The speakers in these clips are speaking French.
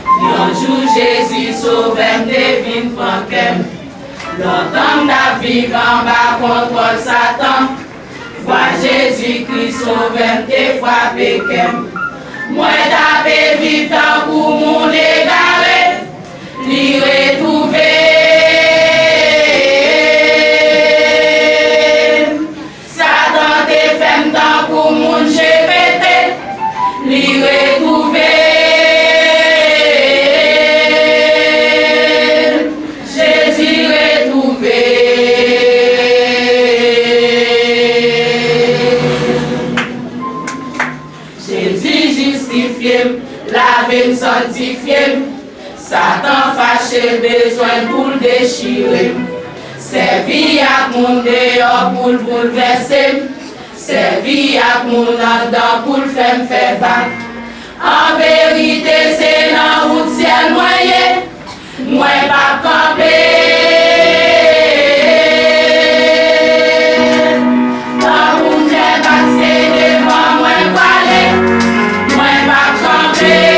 Un jour Jésus sauveur devine panquem. Longtemps n'a vivre en bas contre Satan. Vois Jésus-Christ sauveur te frappé kem. Moi d'abé vivre tant pour mon égaré. L'y retrouver. Satan te fait tant pour mon GPT. L'y retrouver. Jésus retrouvé. Jésus justifié, lavé, sanctifié. Satan fâché, besoin pour le déchirer. Servi à mon dehors pour le bouleverser. Servi à mon dedans pour le faire battre. En vérité, c'est dans la route ciel moyen. Moi, pas camper. Quand vous êtes passé devant moi, parler. Moi, pas camper.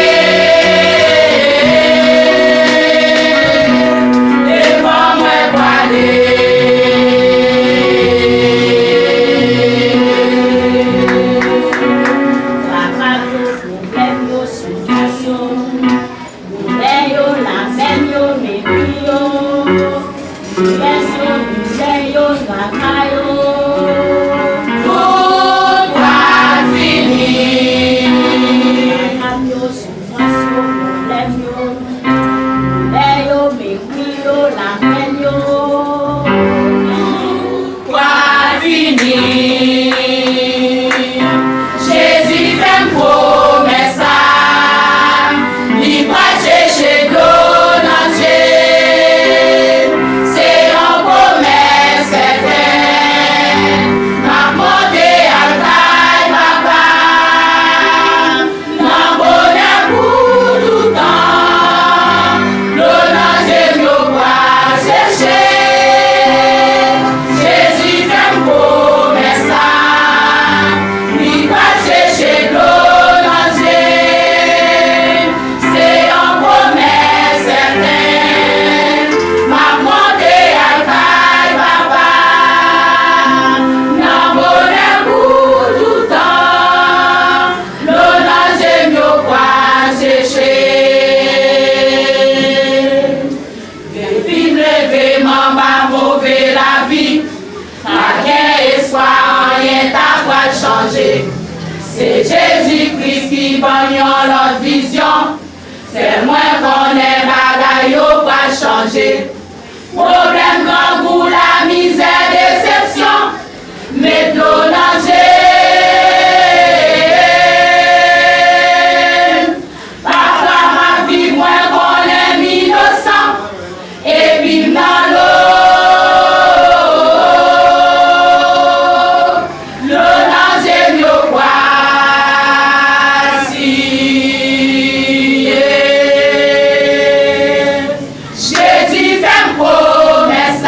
C'est Jésus-Christ qui gagne notre vision. C'est moi qu'on est bagaille au pas changer. Problème grand goût, la misère, déception. Mettez-le dans le parfois ma vie, moi qu'on est innocent. Et puis dans l'eau. Jésus fait promesse.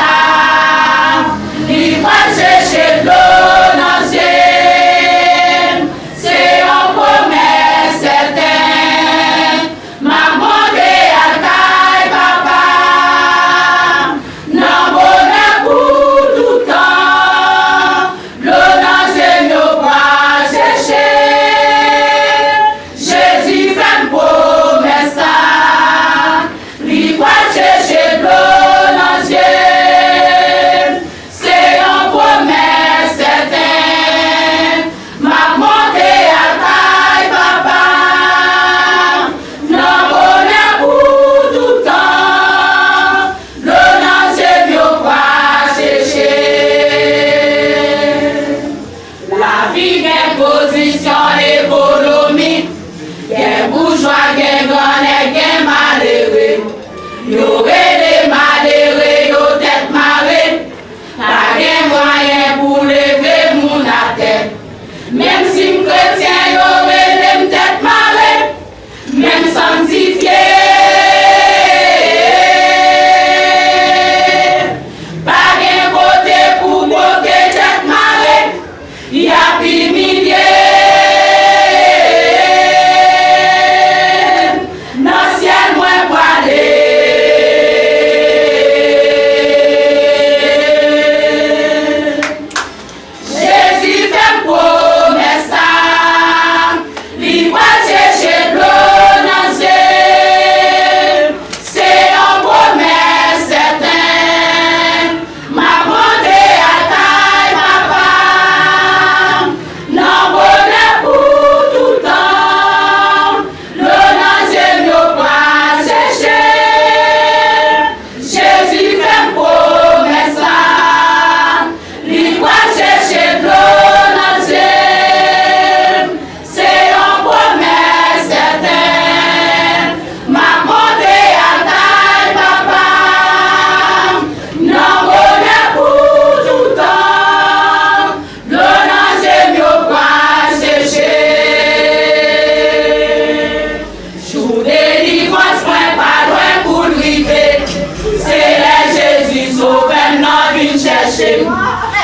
chercher.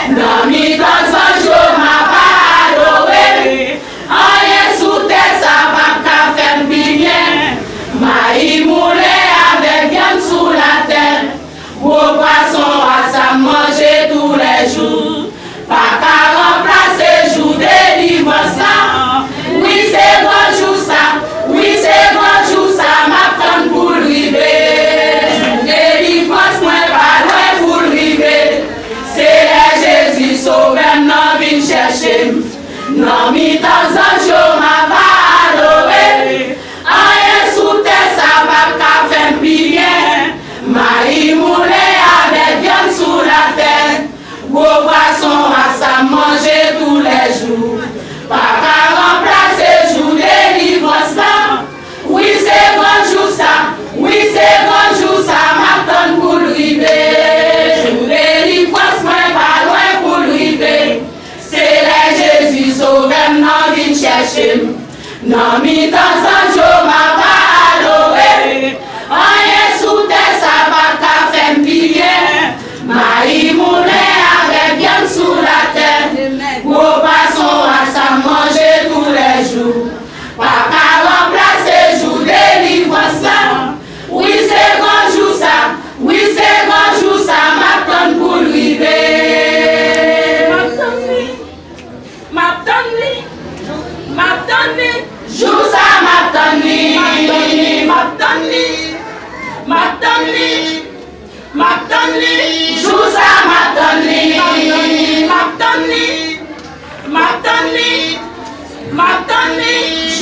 Dans mi temps sans jour, m'a pas adoré. En sous terre, ça va pas faire bien. Maï moulé avec viande sous la terre. Gros poisson à ça manger tous les jours. Pas qu'à remplacer jour de délivrance. Oui, c'est grand jour ça. Oui, c'est grand jour ça. M'attend pour river. Délivrance, moi pas loin pour river. C'est Jésus sauveur, non vient chercher. Non, mi temps en jour, m'a pas adoré. En sous terre, ça va qu'à faire bien. Maï moulé avec viande sous la terre. Gros poisson à ça manger tous les jours. Pas qu'à remplacer jour de délivrance. Oui, c'est grand jour ça. Oui, c'est grand jour ça. M'attend pour river. Jour de délivrance, moi pas loin pour river. C'est là Jésus sauveur, non vient chercher. Non, mi temps sans jour, m'a pas adoré. En sous terre, ça va qu'à faire bien. Maï moulé avec viande sous la terre. Gros poisson à ça manger tous les jours. Pas qu'à remplacer jour de délivrance. Oui, c'est grand jour ça. Oui, c'est grand jour ça. M'attend pour river. M'attendni. Jour ça m'attendni. M'attendni. Jour ça m'attendni. M'attendni.